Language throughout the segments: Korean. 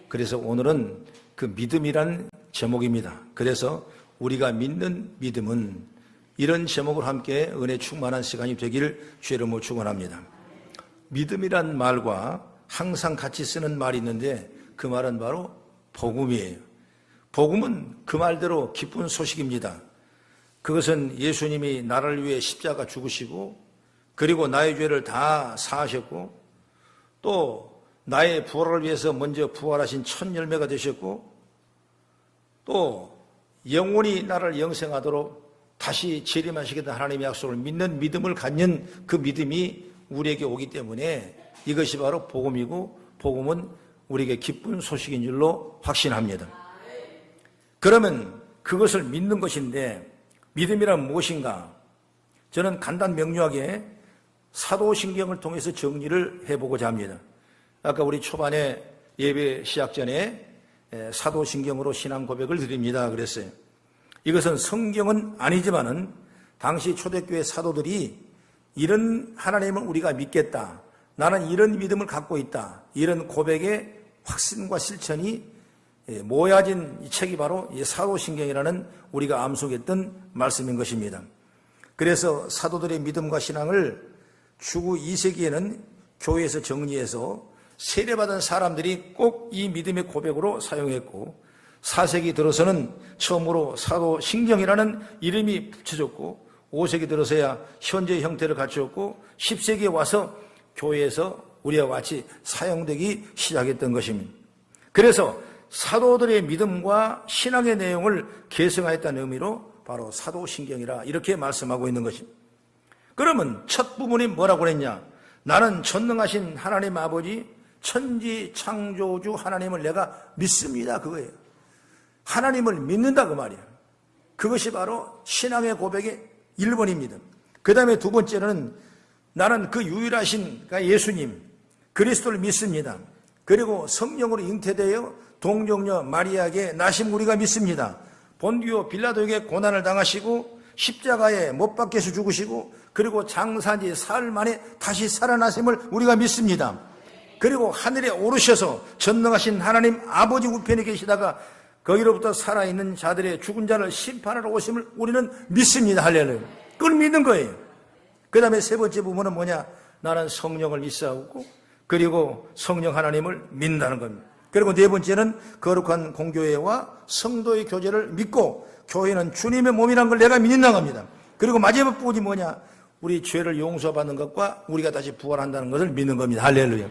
그래서 오늘은 그 믿음이란 제목입니다. 그래서 우리가 믿는 믿음은 이런 제목으로 함께 은혜 충만한 시간이 되기를 주의 이름으로 축원합니다. 믿음이란 말과 항상 같이 쓰는 말이 있는데 그 말은 바로 복음이에요. 복음은 그 말대로 기쁜 소식입니다. 그것은 예수님이 나를 위해 십자가 죽으시고 그리고 나의 죄를 다 사하셨고 또 나의 부활을 위해서 먼저 부활하신 첫 열매가 되셨고 또 영원히 나를 영생하도록 다시 재림하시겠다는 하나님의 약속을 믿는 믿음을 갖는 그 믿음이 우리에게 오기 때문에 이것이 바로 복음이고 복음은 우리에게 기쁜 소식인 줄로 확신합니다. 그러면 그것을 믿는 것인데 믿음이란 무엇인가? 저는 간단 명료하게 사도신경을 통해서 정리를 해보고자 합니다. 아까 우리 초반에 예배 시작 전에 사도신경으로 신앙 고백을 드립니다 그랬어요. 이것은 성경은 아니지만은 당시 초대교회 사도들이 이런 하나님을 우리가 믿겠다, 나는 이런 믿음을 갖고 있다, 이런 고백의 확신과 실천이 모아진 이 책이 바로 이 사도신경이라는 우리가 암송했던 말씀인 것입니다. 그래서 사도들의 믿음과 신앙을 주후 2세기에는 교회에서 정리해서 세례받은 사람들이 꼭 이 믿음의 고백으로 사용했고 4세기 들어서는 처음으로 사도신경이라는 이름이 붙여졌고 5세기 들어서야 현재 형태를 갖추었고 10세기에 와서 교회에서 우리와 같이 사용되기 시작했던 것입니다. 그래서 사도들의 믿음과 신앙의 내용을 계승하였다는 의미로 바로 사도신경이라 이렇게 말씀하고 있는 것입니다. 그러면 첫 부분이 뭐라고 그랬냐? 나는 전능하신 하나님 아버지 천지 창조주 하나님을 내가 믿습니다 그거예요. 하나님을 믿는다 그 말이에요. 그것이 바로 신앙의 고백의 1번입니다. 그 다음에 두 번째는 나는 그 유일하신 예수님 그리스도를 믿습니다. 그리고 성령으로 잉태되어 동정녀 마리아에게 나신 우리가 믿습니다. 본디오 빌라도에게 고난을 당하시고 십자가에 못 박혀서 죽으시고 그리고 장사한 지 사흘 만에 다시 살아나심을 우리가 믿습니다. 그리고 하늘에 오르셔서 전능하신 하나님 아버지 우편에 계시다가 거기로부터 살아있는 자들의 죽은 자를 심판하러 오심을 우리는 믿습니다. 할렐루야. 그걸 믿는 거예요. 그 다음에 세 번째 부분은 뭐냐? 나는 성령을 믿사오고 그리고 성령 하나님을 믿는다는 겁니다. 그리고 네 번째는 거룩한 공교회와 성도의 교제를 믿고 교회는 주님의 몸이라는 걸 내가 믿는다는 겁니다. 그리고 마지막 부분이 뭐냐? 우리 죄를 용서받는 것과 우리가 다시 부활한다는 것을 믿는 겁니다. 할렐루야.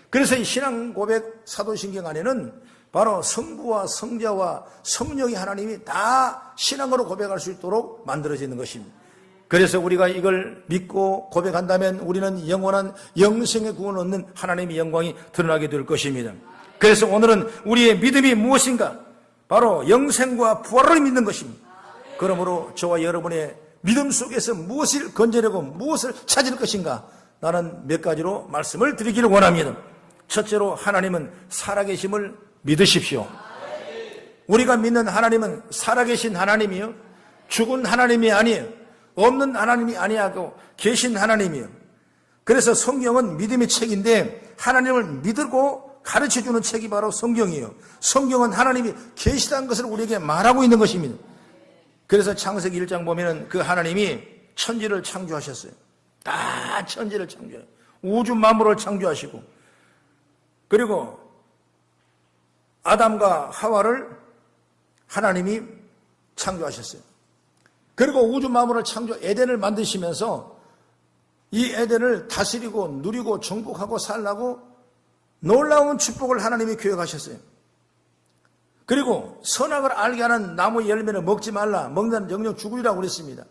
그래서 이 신앙 고백 사도신경 안에는 바로 성부와 성자와 성령이 하나님이 다 신앙으로 고백할 수 있도록 만들어지는 것입니다. 그래서 우리가 이걸 믿고 고백한다면 우리는 영원한 영생의 구원을 얻는 하나님의 영광이 드러나게 될 것입니다. 그래서 오늘은 우리의 믿음이 무엇인가? 바로 영생과 부활을 믿는 것입니다. 그러므로 저와 여러분의 믿음 속에서 무엇을 건져내고 무엇을 찾을 것인가? 나는 몇 가지로 말씀을 드리기를 원합니다. 첫째로 하나님은 살아계심을 믿으십시오. 우리가 믿는 하나님은 살아계신 하나님이요 죽은 하나님이 아니에요. 없는 하나님이 아니하고 계신 하나님이요. 그래서 성경은 믿음의 책인데 하나님을 믿고 가르쳐주는 책이 바로 성경이에요. 성경은 하나님이 계시다는 것을 우리에게 말하고 있는 것입니다. 그래서 창세기 1장 보면 그 하나님이 천지를 창조하셨어요. 다 천지를 창조해요. 우주 만물을 창조하시고 그리고 아담과 하와를 하나님이 창조하셨어요. 그리고 우주 만물을 창조 에덴을 만드시면서 이 에덴을 다스리고 누리고 정복하고 살라고 놀라운 축복을 하나님이 계획하셨어요. 그리고 선악을 알게 하는 나무 열매는 먹지 말라. 먹는 영영 죽으리라고 그랬습니다.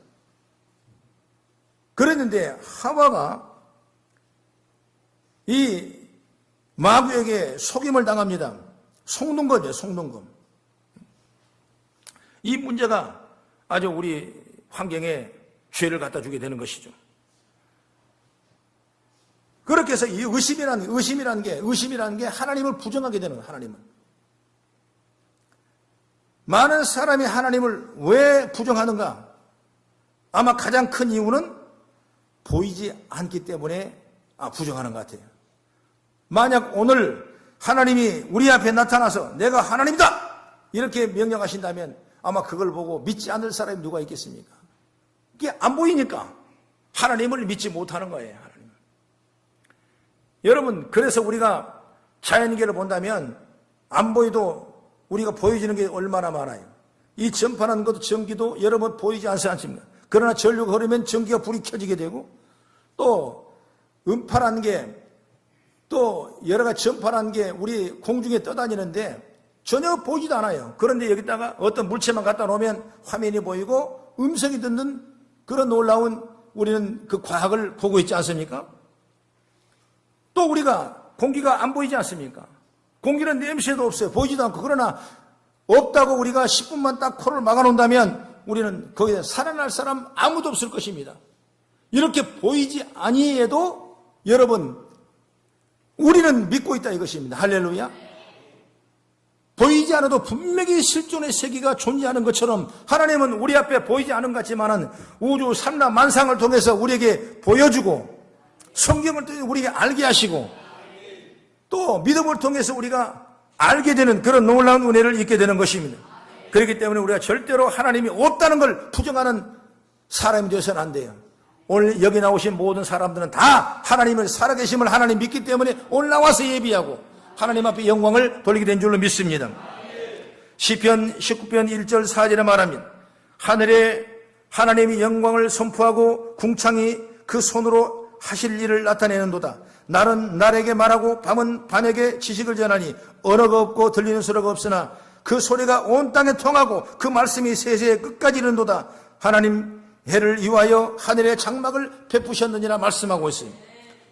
그랬는데 하와가 이 마귀에게 속임을 당합니다. 속는 거죠, 속는 거. 이 문제가 아주 우리 환경에 죄를 갖다 주게 되는 것이죠. 그렇게 해서 이 의심이라는 게 하나님을 부정하게 되는 거예요, 하나님을. 많은 사람이 하나님을 왜 부정하는가? 아마 가장 큰 이유는 보이지 않기 때문에 부정하는 것 같아요. 만약 오늘 하나님이 우리 앞에 나타나서 내가 하나님이다 이렇게 명령하신다면 아마 그걸 보고 믿지 않을 사람이 누가 있겠습니까? 그게 안 보이니까 하나님을 믿지 못하는 거예요. 하나님. 여러분, 그래서 우리가 자연계를 본다면 안 보여도 우리가 보여지는 게 얼마나 많아요. 이 전파하는 것도 전기도 여러분 보이지 않습니까? 그러나 전류가 흐르면 전기가 불이 켜지게 되고, 또 음파라는 게, 또 여러 가지 전파라는 게 우리 공중에 떠다니는데 전혀 보이지도 않아요. 그런데 여기다가 어떤 물체만 갖다 놓으면 화면이 보이고 음성이 듣는 그런 놀라운 우리는 그 과학을 보고 있지 않습니까? 또 우리가 공기가 안 보이지 않습니까? 공기는 냄새도 없어요. 보이지도 않고. 그러나 없다고 우리가 10분만 딱 코를 막아놓는다면 우리는 거기에 살아날 사람 아무도 없을 것입니다. 이렇게 보이지 아니해도 여러분 우리는 믿고 있다 이것입니다. 할렐루야. 보이지 않아도 분명히 실존의 세계가 존재하는 것처럼 하나님은 우리 앞에 보이지 않은 것 같지만은 우주 삼라 만상을 통해서 우리에게 보여주고 성경을 통해 우리에게 알게 하시고 또 믿음을 통해서 우리가 알게 되는 그런 놀라운 은혜를 잊게 되는 것입니다. 그렇기 때문에 우리가 절대로 하나님이 없다는 걸 부정하는 사람이 되어서는 안 돼요. 오늘 여기 나오신 모든 사람들은 다 하나님을 살아계심을 하나님 믿기 때문에 오늘 나와서 예비하고 하나님 앞에 영광을 돌리게 된 줄로 믿습니다. 시편 19편 1절 4절에 말합니다. 하늘에 하나님이 영광을 선포하고 궁창이 그 손으로 하실 일을 나타내는도다. 날은 날에게 말하고 밤은 밤에게 지식을 전하니 언어가 없고 들리는 소리가 없으나 그 소리가 온 땅에 통하고 그 말씀이 세세의 끝까지 이른도다. 하나님 해를 이유하여 하늘의 장막을 베푸셨느니라 말씀하고 있어요.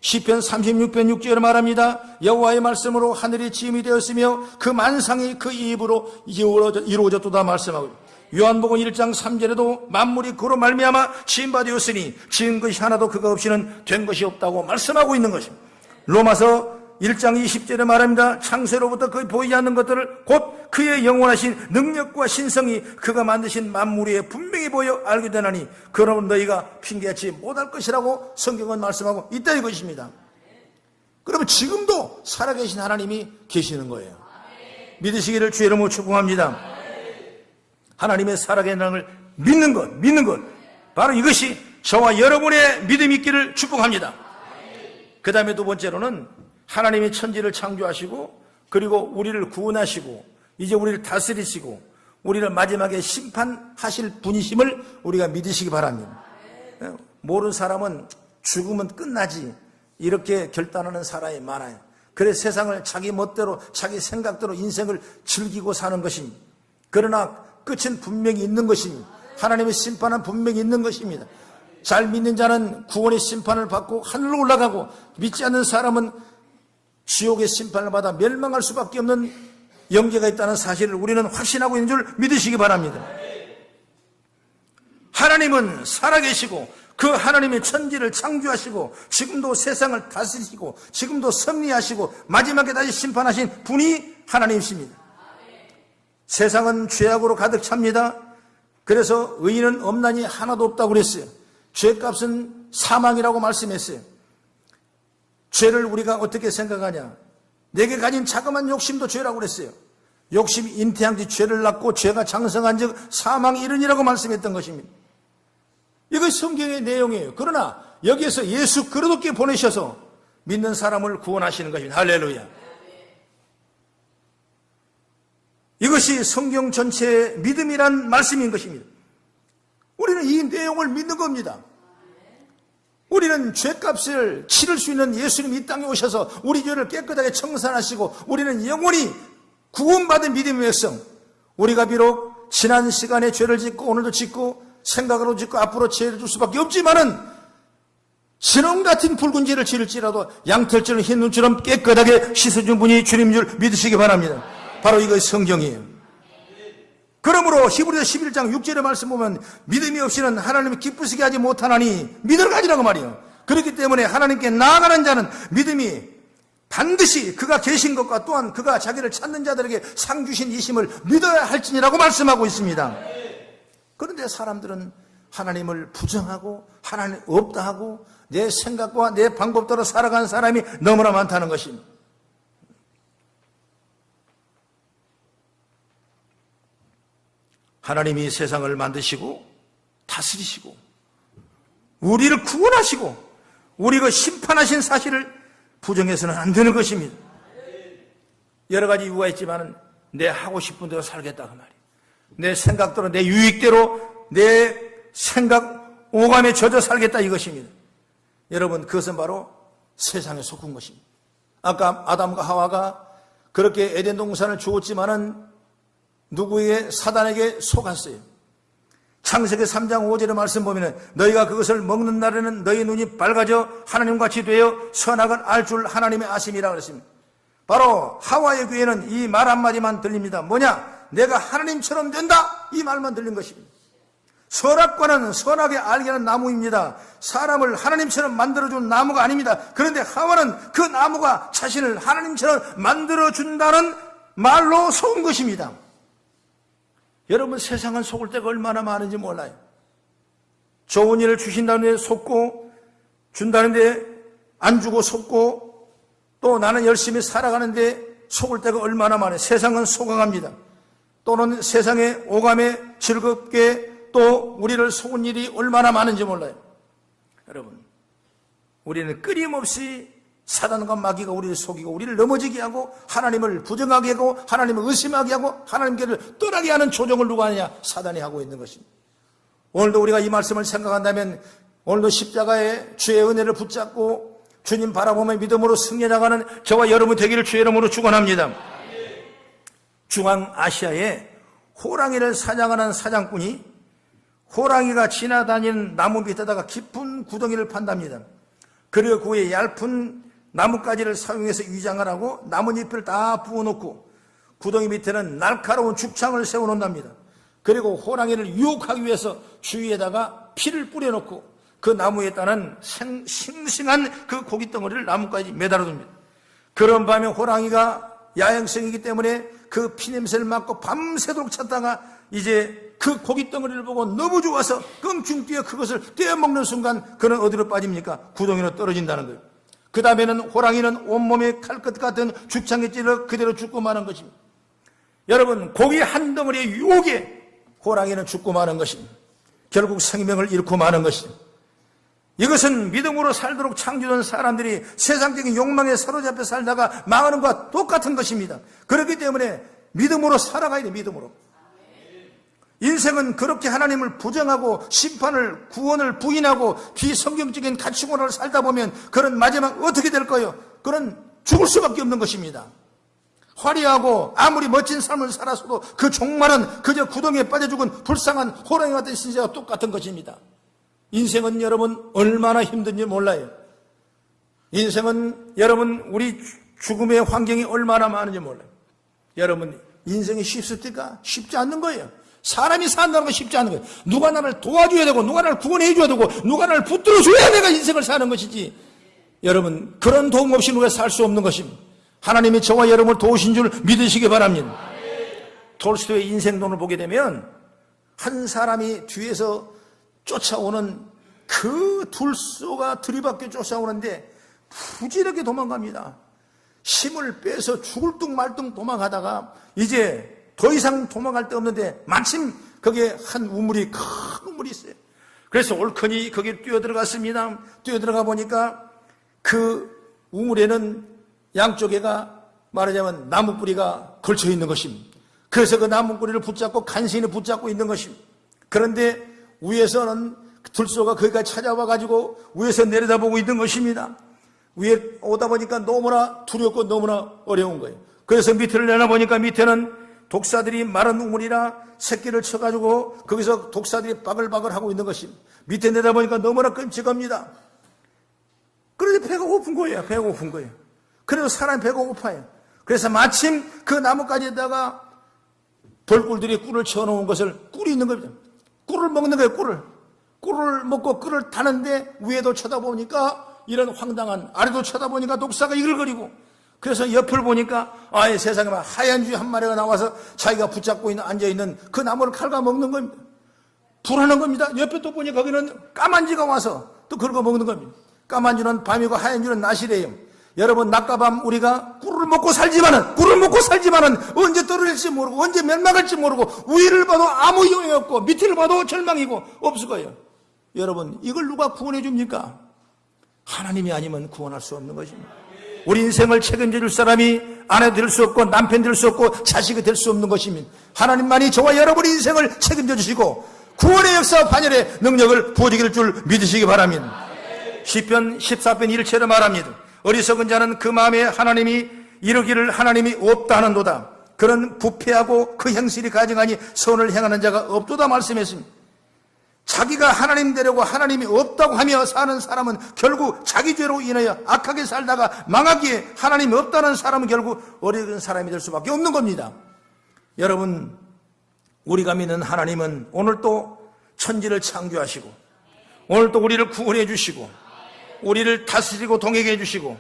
시편 36편 6절에 말합니다. 여호와의 말씀으로 하늘이 지음이 되었으며 그 만상이 그 입으로 이루어졌도다 말씀하고 있어요. 요한복음 1장 3절에도 만물이 그로 말미암아 지음바 되었으니 지은 것이 하나도 그가 없이는 된 것이 없다고 말씀하고 있는 것입니다. 로마서 1장 20절에 말합니다. 창세로부터 거의 보이지 않는 것들을 곧 그의 영원하신 능력과 신성이 그가 만드신 만물 위에 분명히 보여 알게 되나니 그러면 너희가 핑계치 못할 것이라고 성경은 말씀하고 있다 이것입니다. 그러면 지금도 살아계신 하나님이 계시는 거예요. 믿으시기를 주의 이름으로 축복합니다. 하나님의 살아계신 하나님을 믿는 것 바로 이것이 저와 여러분의 믿음이 있기를 축복합니다. 그 다음에 두 번째로는 하나님이 천지를 창조하시고 그리고 우리를 구원하시고 이제 우리를 다스리시고 우리를 마지막에 심판하실 분이심을 우리가 믿으시기 바랍니다. 모르는 사람은 죽으면 끝나지 이렇게 결단하는 사람이 많아요. 그래서 세상을 자기 멋대로 자기 생각대로 인생을 즐기고 사는 것입니다. 그러나 끝은 분명히 있는 것입니다. 하나님의 심판은 분명히 있는 것입니다. 잘 믿는 자는 구원의 심판을 받고 하늘로 올라가고 믿지 않는 사람은 지옥의 심판을 받아 멸망할 수밖에 없는 영계가 있다는 사실을 우리는 확신하고 있는 줄 믿으시기 바랍니다. 하나님은 살아계시고 그 하나님의 천지를 창조하시고 지금도 세상을 다스리시고 지금도 섭리하시고 마지막에 다시 심판하신 분이 하나님이십니다. 세상은 죄악으로 가득 찹니다. 그래서 의인은 없나니 하나도 없다고 그랬어요. 죄값은 사망이라고 말씀했어요. 죄를 우리가 어떻게 생각하냐? 내게 가진 자그마한 욕심도 죄라고 그랬어요. 욕심이 잉태한 뒤 죄를 낳고 죄가 장성한 즉 사망이 이르니라고 말씀했던 것입니다. 이것이 성경의 내용이에요. 그러나 여기에서 예수 그리스도께 보내셔서 믿는 사람을 구원하시는 것입니다. 할렐루야. 이것이 성경 전체의 믿음이란 말씀인 것입니다. 우리는 이 내용을 믿는 겁니다. 우리는 죄값을 치를 수 있는 예수님이 이 땅에 오셔서 우리 죄를 깨끗하게 청산하시고 우리는 영원히 구원받은 믿음의 백성, 우리가 비록 지난 시간에 죄를 짓고 오늘도 짓고 생각으로 짓고 앞으로 죄를 줄 수밖에 없지만은 신혼 같은 붉은 죄를 지을지라도 양털처럼 흰 눈처럼 깨끗하게 씻어준 분이 주님인 줄 믿으시기 바랍니다. 바로 이것이 성경이에요. 그러므로 히브리서 11장 6절의 말씀 보면 믿음이 없이는 하나님을 기쁘시게 하지 못하나니 믿음을 가지라고 말이에요. 그렇기 때문에 하나님께 나아가는 자는 믿음이 반드시 그가 계신 것과 또한 그가 자기를 찾는 자들에게 상 주신 이심을 믿어야 할지니라고 말씀하고 있습니다. 그런데 사람들은 하나님을 부정하고 하나님 없다 하고 내 생각과 내 방법대로 살아가는 사람이 너무나 많다는 것입니다. 하나님이 세상을 만드시고 다스리시고 우리를 구원하시고 우리가 심판하신 사실을 부정해서는 안 되는 것입니다. 여러 가지 이유가 있지만 내 하고 싶은 대로 살겠다 그 말이에요. 내 생각대로 내 유익대로 내 생각 오감에 젖어 살겠다 이것입니다. 여러분 그것은 바로 세상에 속은 것입니다. 아까 아담과 하와가 그렇게 에덴 동산을 주었지만은 누구에게 사단에게 속았어요. 창세기 3장 5절의 말씀 보면은 너희가 그것을 먹는 날에는 너희 눈이 밝아져 하나님같이 되어 선악을 알 줄 하나님의 아심이라 그랬습니다. 바로 하와의 귀에는 이 말 한마디만 들립니다. 뭐냐? 내가 하나님처럼 된다 이 말만 들린 것입니다. 선악과는 선악에 알게 하는 나무입니다. 사람을 하나님처럼 만들어준 나무가 아닙니다. 그런데 하와는 그 나무가 자신을 하나님처럼 만들어준다는 말로 속은 것입니다. 여러분 세상은 속을 때가 얼마나 많은지 몰라요. 좋은 일을 주신다는데 속고 준다는데 안 주고 속고 또 나는 열심히 살아가는데 속을 때가 얼마나 많아요. 세상은 속아갑니다. 또는 세상의 오감에 즐겁게 또 우리를 속은 일이 얼마나 많은지 몰라요. 여러분 우리는 끊임없이 사단과 마귀가 우리를 속이고 우리를 넘어지게 하고 하나님을 부정하게 하고 하나님을 의심하게 하고 하나님께를 떠나게 하는 조종을 누가 하느냐? 사단이 하고 있는 것입니다. 오늘도 우리가 이 말씀을 생각한다면 오늘도 십자가의 주의 은혜를 붙잡고 주님 바라보며 믿음으로 승리해 나가는 저와 여러분 되기를 주의 이름으로 축원합니다. 중앙아시아에 호랑이를 사냥하는 사냥꾼이 호랑이가 지나다니는 나무 밑에다가 깊은 구덩이를 판답니다. 그리고 그 위에 얇은 나뭇가지를 사용해서 위장을 하고 나뭇잎을 다 부어놓고 구덩이 밑에는 날카로운 죽창을 세워놓는답니다. 그리고 호랑이를 유혹하기 위해서 주위에다가 피를 뿌려놓고 그 나무에 따른 싱싱한 그 고깃덩어리를 나뭇가지 매달아둡니다. 그런 밤에 호랑이가 야행성이기 때문에 그 피냄새를 맡고 밤새도록 찾다가 이제 그 고깃덩어리를 보고 너무 좋아서 껑충 뛰어 그것을 떼어먹는 순간 그는 어디로 빠집니까? 구덩이로 떨어진다는 거예요. 그 다음에는 호랑이는 온몸에 칼끝 같은 죽창에 찔러 그대로 죽고 마는 것입니다. 여러분 고기 한 덩어리의 유혹에 호랑이는 죽고 마는 것입니다. 결국 생명을 잃고 마는 것입니다. 이것은 믿음으로 살도록 창조된 사람들이 세상적인 욕망에 사로잡혀 살다가 망하는 것과 똑같은 것입니다. 그렇기 때문에 믿음으로 살아가야 돼. 믿음으로. 인생은 그렇게 하나님을 부정하고 심판을 구원을 부인하고 비성경적인 가치관을 살다 보면 그런 마지막 어떻게 될 거예요? 그런 죽을 수밖에 없는 것입니다. 화려하고 아무리 멋진 삶을 살았어도 그 종말은 그저 구덩이에 빠져 죽은 불쌍한 호랑이 같은 신세와 똑같은 것입니다. 인생은 여러분 얼마나 힘든지 몰라요. 인생은 여러분 우리 죽음의 환경이 얼마나 많은지 몰라요. 여러분 인생이 쉽습니까? 쉽지 않는 거예요. 사람이 산다는 건 쉽지 않은 거예요. 누가 나를 도와줘야 되고 누가 나를 구원해 줘야 되고 누가 나를 붙들어줘야 내가 인생을 사는 것이지. 여러분 그런 도움 없이 누가 살 수 없는 것입니다. 하나님이 저와 여러분을 도우신 줄 믿으시기 바랍니다. 톨스토이의 인생론을 보게 되면 한 사람이 뒤에서 쫓아오는 그 둘소가 들이받게 쫓아오는데 부지런하게 도망갑니다. 힘을 빼서 죽을 둥 말 둥 도망가다가 이제 더 이상 도망갈 데 없는데 마침 거기에 한 우물이 큰 우물이 있어요. 그래서 옳거니 거기에 뛰어들어갔습니다. 뛰어들어가 보니까 그 우물에는 양쪽에가 말하자면 나무 뿌리가 걸쳐 있는 것입니다. 그래서 그 나무 뿌리를 붙잡고 간신히 붙잡고 있는 것입니다. 그런데 위에서는 들소가 거기까지 찾아와 가지고 위에서 내려다보고 있는 것입니다. 위에 오다 보니까 너무나 두렵고 너무나 어려운 거예요. 그래서 밑을 내려보니까 밑에는 독사들이 마른 우물이라 새끼를 쳐가지고 거기서 독사들이 바글바글 하고 있는 것입니다. 밑에 내려보니까 너무나 끔찍합니다. 그런데 배가 고픈 거예요. 배가 고픈 거예요. 그래서 사람이 배가 고파요. 그래서 마침 그 나뭇가지에다가 벌꿀들이 꿀을 채워놓은 것을 꿀이 있는 겁니다. 꿀을 먹는 거예요. 꿀을 먹고 꿀을 타는데 위에도 쳐다보니까 이런 황당한 아래도 쳐다보니까 독사가 이글거리고 그래서 옆을 보니까 아예 세상에 하얀 쥐 한 마리가 나와서 자기가 붙잡고 있는 앉아있는 그 나무를 칼과 먹는 겁니다. 불안한 겁니다. 옆에 또 보니 거기는 까만 쥐가 와서 또 그걸 먹는 겁니다. 까만 쥐는 밤이고 하얀 쥐는 낮이래요. 여러분, 낮과 밤 우리가 꿀을 먹고 살지만은 언제 떨어질지 모르고 언제 멸망할지 모르고 위를 봐도 아무 영향이 없고 밑을 봐도 절망이고 없을 거예요. 여러분, 이걸 누가 구원해 줍니까? 하나님이 아니면 구원할 수 없는 것입니다. 우리 인생을 책임져 줄 사람이 아내 될 수 없고 남편 될 수 없고 자식이 될 수 없는 것입니다. 하나님만이 저와 여러분의 인생을 책임져 주시고 구원의 역사와 반열의 능력을 부어주길 줄 믿으시기 바랍니다. 시편 14편 1절에 말합니다. 어리석은 자는 그 마음에 하나님이 이르기를 하나님이 없다 하는도다. 그런 부패하고 그 행실이 가증하니 선을 행하는 자가 없도다 말씀했습니다. 자기가 하나님 되려고 하나님이 없다고 하며 사는 사람은 결국 자기 죄로 인하여 악하게 살다가 망하기에 하나님이 없다는 사람은 결국 어리석은 사람이 될 수밖에 없는 겁니다. 여러분, 우리가 믿는 하나님은 오늘 또 천지를 창조하시고 오늘 또 우리를 구원해 주시고 우리를 다스리고 동행해 주시고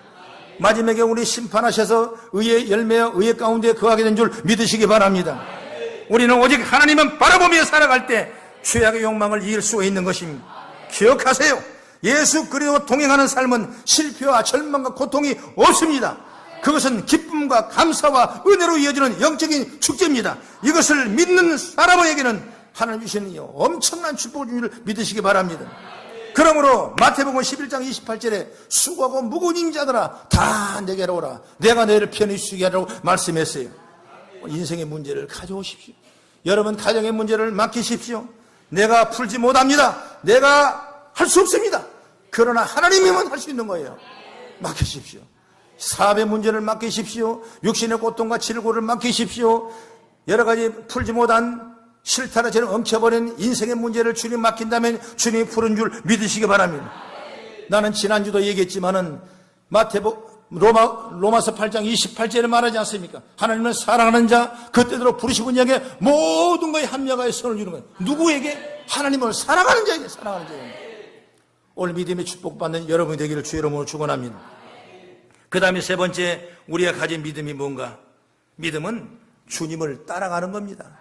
마지막에 우리 심판하셔서 의의 열매와 의의 가운데 거하게 된 줄 믿으시기 바랍니다. 우리는 오직 하나님만 바라보며 살아갈 때 죄악의 욕망을 이길 수가 있는 것입니다. 기억하세요. 예수 그리스도와 동행하는 삶은 실패와 절망과 고통이 없습니다. 그것은 기쁨과 감사와 은혜로 이어지는 영적인 축제입니다. 이것을 믿는 사람에게는 하나님 주시는 엄청난 축복을 주는 줄 믿으시기 바랍니다. 그러므로 마태복음 11장 28절에 수고하고 무거운 자들아 다 내게로 오라. 내가 너희를 편히 쉬게 하라고 말씀했어요. 인생의 문제를 가져오십시오. 여러분, 가정의 문제를 맡기십시오. 내가 풀지 못합니다. 내가 할 수 없습니다. 그러나 하나님이면 할 수 있는 거예요. 맡기십시오. 사업의 문제를 맡기십시오. 육신의 고통과 질고를 맡기십시오. 여러 가지 풀지 못한 실타래처럼 엉켜버린 인생의 문제를 주님 맡긴다면 주님이 푸른 줄 믿으시기 바랍니다. 나는 지난주도 얘기했지만은 로마서 8장 28절에 말하지 않습니까? 하나님은 사랑하는 자 그때대로 부르시고 자에게 모든 것에 합력하여 선을 주는 거예요. 누구에게? 하나님을 사랑하는 자에게. 오늘 믿음의 축복받는 여러분이 되기를 주의 이름으로 축원합니다. 그 다음에 세 번째, 우리가 가진 믿음이 뭔가? 믿음은 주님을 따라가는 겁니다.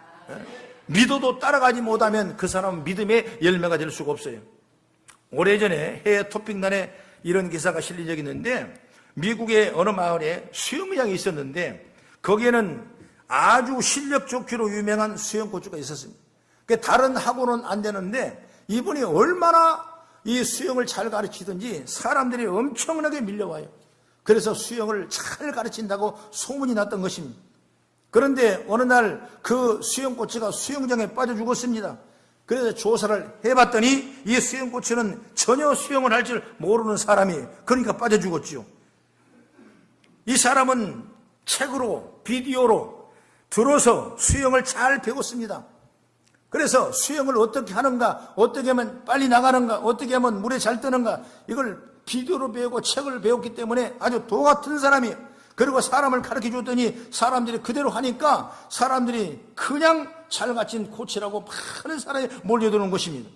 믿어도 따라가지 못하면 그 사람은 믿음의 열매가 될 수가 없어요. 오래전에 해외 토픽란에 이런 기사가 실린 적이 있는데 미국의 어느 마을에 수영장이 있었는데 거기에는 아주 실력 좋기로 유명한 수영코치가 있었습니다. 다른 학원은 안 되는데 이분이 얼마나 이 수영을 잘 가르치든지 사람들이 엄청나게 밀려와요. 그래서 수영을 잘 가르친다고 소문이 났던 것입니다. 그런데 어느 날 그 수영코치가 수영장에 빠져 죽었습니다. 그래서 조사를 해봤더니 이 수영코치는 전혀 수영을 할 줄 모르는 사람이에요. 그러니까 빠져 죽었죠. 이 사람은 책으로 비디오로 들어서 수영을 잘 배웠습니다. 그래서 수영을 어떻게 하는가, 어떻게 하면 빨리 나가는가, 어떻게 하면 물에 잘 뜨는가, 이걸 비디오로 배우고 책을 배웠기 때문에 아주 도 같은 사람이에요. 그리고 사람을 가르쳐 줬더니 사람들이 그대로 하니까 사람들이 그냥 잘 가르친 코치라고 많은 사람이 몰려드는 것입니다.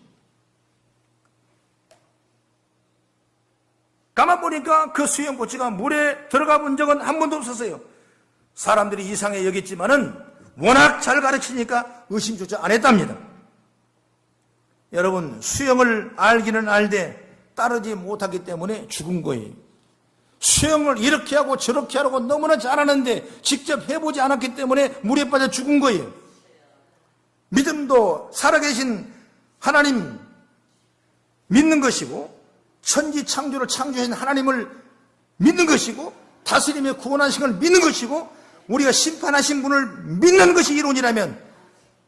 가만 보니까 그 수영 코치가 물에 들어가 본 적은 한 번도 없었어요. 사람들이 이상해 여겼지만은 워낙 잘 가르치니까 의심조차 안 했답니다. 여러분, 수영을 알기는 알되 따르지 못하기 때문에 죽은 거예요. 수영을 이렇게 하고 저렇게 하라고 너무나 잘하는데 직접 해보지 않았기 때문에 물에 빠져 죽은 거예요. 믿음도 살아계신 하나님 믿는 것이고 천지 창조를 창조하신 하나님을 믿는 것이고 다스림에 구원하신 걸 믿는 것이고 우리가 심판하신 분을 믿는 것이 이론이라면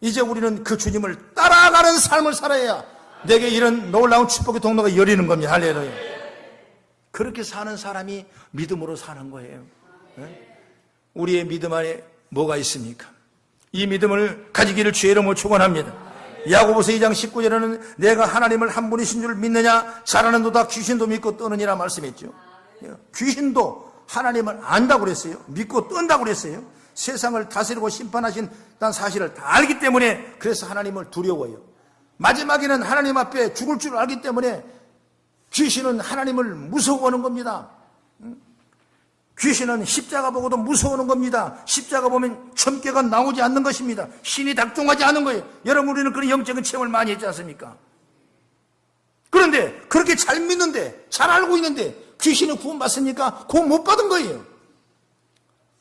이제 우리는 그 주님을 따라가는 삶을 살아야 내게 이런 놀라운 축복의 통로가 열리는 겁니다. 할렐루야. 그렇게 사는 사람이 믿음으로 사는 거예요. 우리의 믿음 안에 뭐가 있습니까? 이 믿음을 가지기를 주의 이름으로 축원합니다. 야고보서 2장 19절에는 내가 하나님을 한 분이신 줄 믿느냐 잘하는도다 귀신도 믿고 떠느니라 말씀했죠. 귀신도 하나님을 안다고 그랬어요. 믿고 뜬다고 그랬어요. 세상을 다스리고 심판하신 사실을 다 알기 때문에 그래서 하나님을 두려워해요. 마지막에는 하나님 앞에 죽을 줄 알기 때문에 귀신은 하나님을 무서워하는 겁니다. 귀신은 십자가 보고도 무서워하는 겁니다. 십자가 보면 점괘가 나오지 않는 것입니다. 신이 작동하지 않는 거예요. 여러분, 우리는 그런 영적인 체험을 많이 했지 않습니까? 그런데 그렇게 잘 믿는데 잘 알고 있는데 귀신이 구원받습니까? 구원 못 받은 거예요.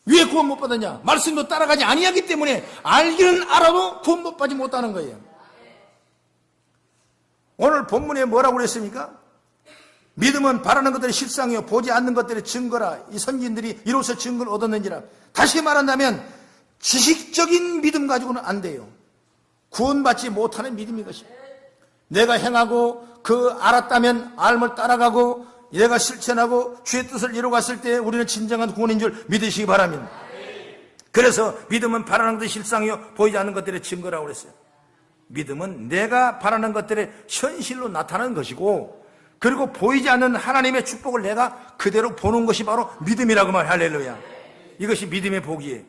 왜 구원 못 받았냐? 말씀도 따라가지 아니하기 때문에 알기는 알아도 구원 못 받지 못하는 거예요. 오늘 본문에 뭐라고 그랬습니까? 믿음은 바라는 것들의 실상이요 보지 않는 것들의 증거라. 이 선지인들이 이로써 증거를 얻었는지라. 다시 말한다면 지식적인 믿음 가지고는 안 돼요. 구원받지 못하는 믿음인 것입니다. 내가 행하고 그 알았다면 알을 따라가고 내가 실천하고 주의 뜻을 이루어갔을 때 우리는 진정한 구원인 줄 믿으시기 바랍니다. 그래서 믿음은 바라는 것의 실상이요 보이지 않는 것들의 증거라고 그랬어요. 믿음은 내가 바라는 것들의 현실로 나타나는 것이고, 그리고 보이지 않는 하나님의 축복을 내가 그대로 보는 것이 바로 믿음이라고 말해요. 할렐루야. 이것이 믿음의 복이에요.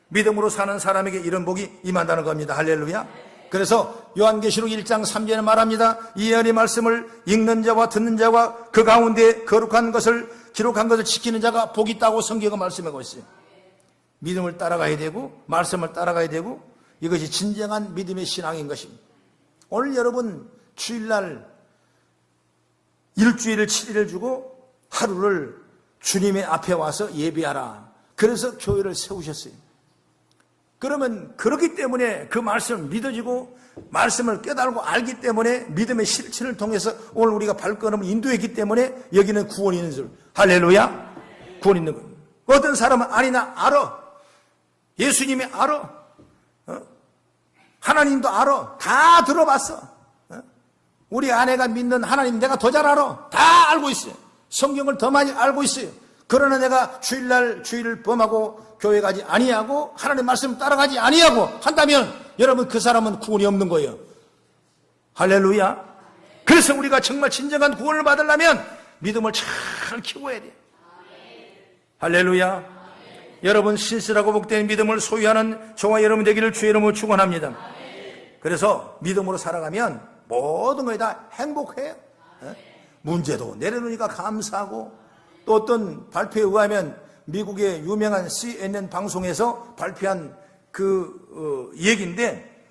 믿음으로 사는 사람에게 이런 복이 임한다는 겁니다. 할렐루야. 그래서 요한계시록 1장 3절에 말합니다. 이 예언의 말씀을 읽는 자와 듣는 자와 그 가운데 거룩한 것을 기록한 것을 지키는 자가 복이 있다고 성경은 말씀하고 있어요. 믿음을 따라가야 되고 말씀을 따라가야 되고, 이것이 진정한 믿음의 신앙인 것입니다. 오늘 여러분 주일날 일주일을 7일을 주고 하루를 주님의 앞에 와서 예배하라. 그래서 교회를 세우셨어요. 그러면 그렇기 때문에 그 말씀을 믿어지고 말씀을 깨달고 알기 때문에 믿음의 실천을 통해서 오늘 우리가 발걸음을 인도했기 때문에 여기는 구원이 있는 줄. 할렐루야. 구원이 있는 것. 어떤 사람은 아니나 알아. 예수님이 알아. 하나님도 알아. 다 들어봤어. 우리 아내가 믿는 하나님 내가 더 잘 알아. 다 알고 있어요. 성경을 더 많이 알고 있어요. 그러나 내가 주일날 주일을 범하고 교회 가지 아니하고 하나님 말씀 따라가지 아니하고 한다면 여러분 그 사람은 구원이 없는 거예요. 할렐루야. 그래서 우리가 정말 진정한 구원을 받으려면 믿음을 잘 키워야 돼요. 할렐루야. 여러분 신실하고 복된 믿음을 소유하는 저와 여러분 되기를 주의 이름으로 축원합니다. 그래서 믿음으로 살아가면 모든 것이 다 행복해요. 문제도 내려놓으니까 감사하고, 또 어떤 발표에 의하면 미국의 유명한 CNN 방송에서 발표한 그 얘기인데,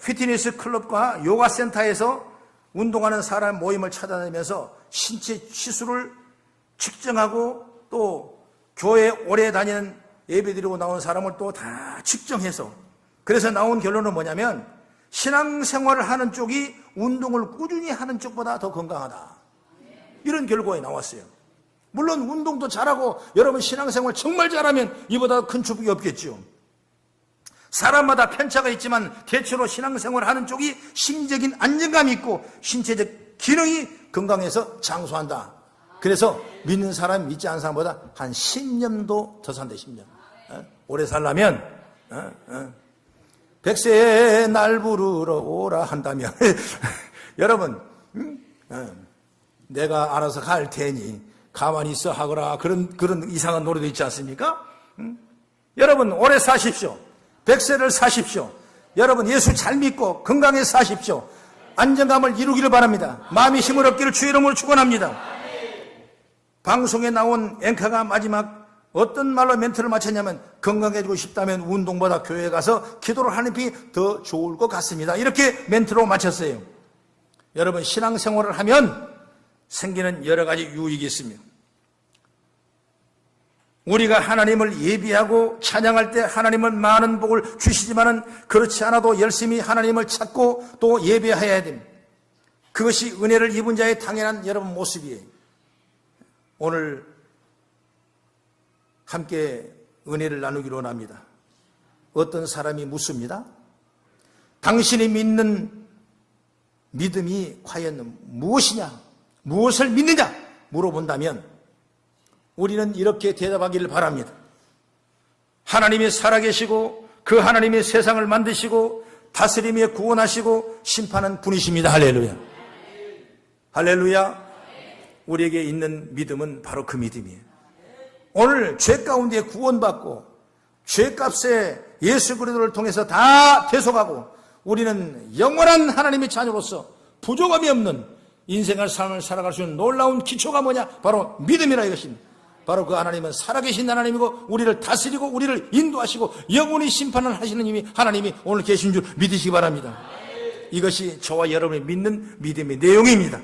피트니스 클럽과 요가 센터에서 운동하는 사람 모임을 찾아다니면서 신체 치수를 측정하고 또 교회에 오래 다니는 예배드리고 나온 사람을 또 다 측정해서, 그래서 나온 결론은 뭐냐면 신앙생활을 하는 쪽이 운동을 꾸준히 하는 쪽보다 더 건강하다. 이런 결과에 나왔어요. 물론 운동도 잘하고 여러분 신앙생활 정말 잘하면 이보다 큰 축복이 없겠죠. 사람마다 편차가 있지만 대체로 신앙생활을 하는 쪽이 심적인 안정감이 있고 신체적 기능이 건강해서 장수한다. 그래서 믿는 사람 믿지 않는 사람보다 한 10년도 더 산다. 10년. 오래 살려면 100세에 날 부르러 오라 한다면 여러분 내가 알아서 갈 테니 가만히 있어 하거라. 그런 이상한 노래도 있지 않습니까? 여러분 오래 사십시오. 100세를 사십시오. 여러분 예수 잘 믿고 건강해 사십시오. 안정감을 이루기를 바랍니다. 마음이 힘을 얻기를 주의 이름으로 축원합니다. 방송에 나온 앵커가 마지막 어떤 말로 멘트를 마쳤냐면, 건강해지고 싶다면 운동보다 교회에 가서 기도를 하는 게 더 좋을 것 같습니다. 이렇게 멘트로 마쳤어요. 여러분 신앙생활을 하면 생기는 여러 가지 유익이 있습니다. 우리가 하나님을 예비하고 찬양할 때 하나님은 많은 복을 주시지만은 그렇지 않아도 열심히 하나님을 찾고 또 예배해야 됩니다. 그것이 은혜를 입은 자의 당연한 여러분 모습이에요. 오늘 함께 은혜를 나누기로 합니다. 어떤 사람이 묻습니다. 당신이 믿는 믿음이 과연 무엇이냐? 무엇을 믿느냐? 물어본다면 우리는 이렇게 대답하기를 바랍니다. 하나님이 살아계시고 그 하나님이 세상을 만드시고 다스리며 구원하시고 심판하는 분이십니다. 할렐루야. 할렐루야. 우리에게 있는 믿음은 바로 그 믿음이에요. 오늘 죄 가운데 구원받고 죄값에 예수 그리스도를 통해서 다 대속하고 우리는 영원한 하나님의 자녀로서 부족함이 없는 인생의 삶을 살아갈 수 있는 놀라운 기초가 뭐냐? 바로 믿음이라 이것입니다. 바로 그 하나님은 살아계신 하나님이고 우리를 다스리고 우리를 인도하시고 영원히 심판을 하시는 이미 하나님이 오늘 계신 줄 믿으시기 바랍니다. 이것이 저와 여러분이 믿는 믿음의 내용입니다.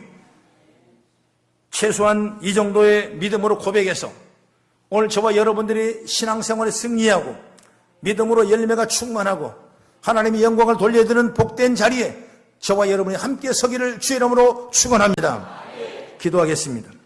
최소한 이 정도의 믿음으로 고백해서 오늘 저와 여러분들이 신앙생활에 승리하고 믿음으로 열매가 충만하고 하나님의 영광을 돌려드리는 복된 자리에 저와 여러분이 함께 서기를 주의 이름으로 축원합니다. 기도하겠습니다.